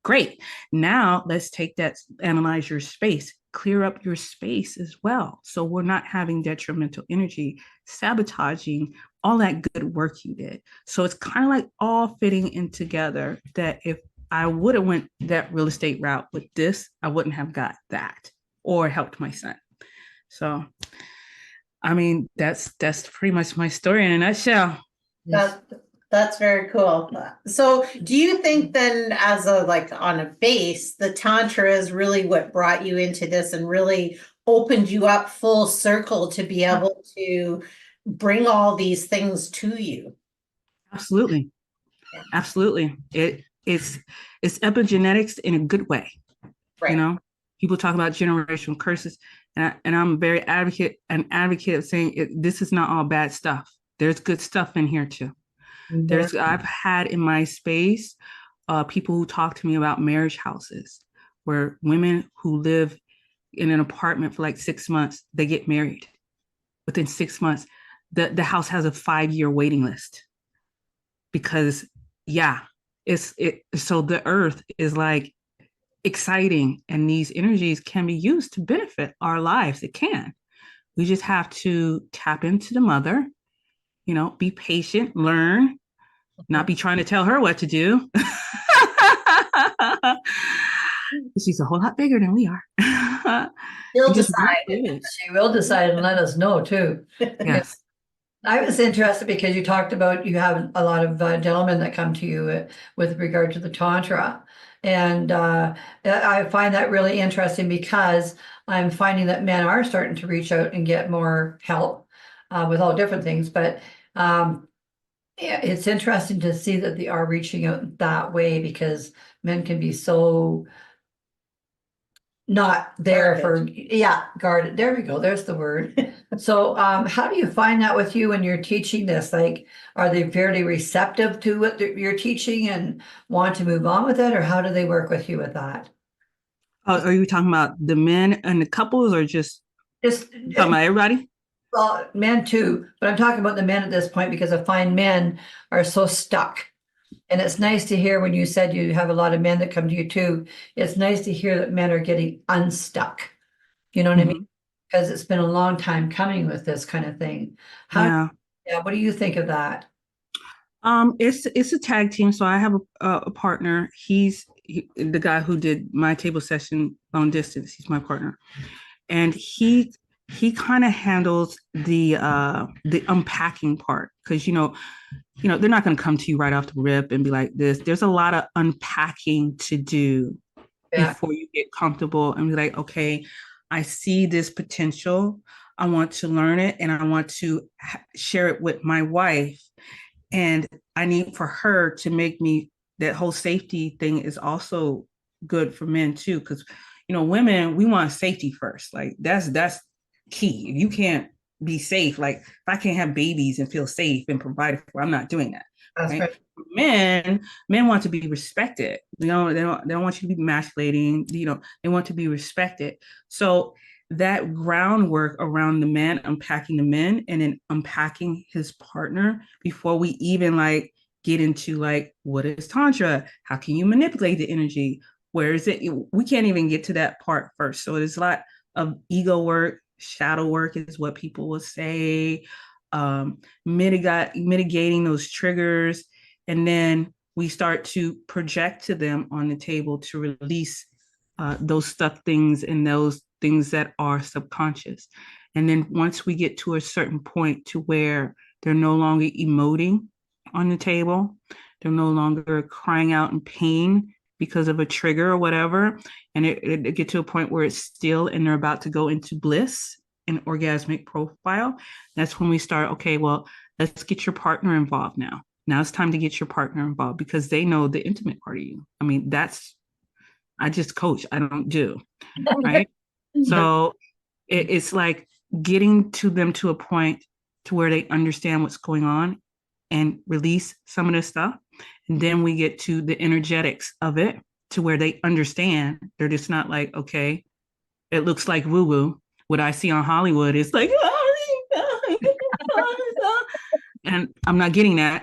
Great. Now let's take that, analyze your space, clear up your space as well. So we're not having detrimental energy sabotaging all that good work you did. So it's kind of like all fitting in together, that if I would have went that real estate route with this, I wouldn't have got that or helped my son. So, I mean, that's pretty much my story in a nutshell. Yes. That's very cool. So do you think then, as a like on a base, the Tantra is really what brought you into this and really opened you up full circle to be able to bring all these things to you? Absolutely. Yeah. Absolutely. It's epigenetics in a good way. You Right. know, people talk about generational curses, and I'm very an advocate of saying this is not all bad stuff. There's good stuff in here too. I've had in my space people who talk to me about marriage houses, where women who live in an apartment for like 6 months, they get married within 6 months. The house has a 5-year waiting list because, yeah, so the earth is like exciting, and these energies can be used to benefit our lives. It can. We just have to tap into the mother, be patient, learn, not be trying to tell her what to do. She's a whole lot bigger than we are. You'll Just decide. She will decide and let us know too. yes. I was interested because you talked about you have a lot of gentlemen that come to you with regard to the Tantra. And I find that really interesting because I'm finding that men are starting to reach out and get more help with all different things. But yeah, it's interesting to see that they are reaching out that way, because men can be so not there for, guarded. There we go. There's the word. So how do you find that with you when you're teaching this? Like, are they fairly receptive to what you're teaching and want to move on with it? Or how do they work with you with that? Are you talking about the men and the couples, or just talking about everybody? Well, men too, but I'm talking about the men at this point because I find men are so stuck. And it's nice to hear when you said you have a lot of men that come to you too. It's nice to hear that men are getting unstuck. You know what I mean? Because it's been a long time coming with this kind of thing. What do you think of that? It's a tag team. So I have a partner. He's the guy who did my table session long distance. He's my partner, and he kind of handles the unpacking part, because they're not going to come to you right off the rip and be like this. There's a lot of unpacking to do before you get comfortable and be like, okay, I see this potential. I want to learn it, and I want to share it with my wife. And I need for her to make me, that whole safety thing is also good for men too. Because, women, we want safety first. Like that's key. If you can't be safe, like if I can't have babies and feel safe and provided for, I'm not doing that. That's right. Men want to be respected. They don't want you to be emasculating. They want to be respected. So that groundwork around the man, unpacking the men, and then unpacking his partner before we even like get into like, what is Tantra? How can you manipulate the energy? Where is it? We can't even get to that part first. So there's a lot of ego work, shadow work is what people will say, mitigating those triggers. And then we start to project to them on the table to release those stuck things and those things that are subconscious. And then once we get to a certain point to where they're no longer emoting on the table, they're no longer crying out in pain because of a trigger or whatever, and it get to a point where it's still and they're about to go into bliss and orgasmic profile, that's when we start, okay, well, let's get your partner involved now. Now it's time to get your partner involved, because they know the intimate part of you. I mean, I just coach, I don't do, right? So it's like getting to them to a point to where they understand what's going on and release some of this stuff. And then we get to the energetics of it to where they understand. They're just not like, okay, it looks like woo-woo. What I see on Hollywood is like, and I'm not getting that.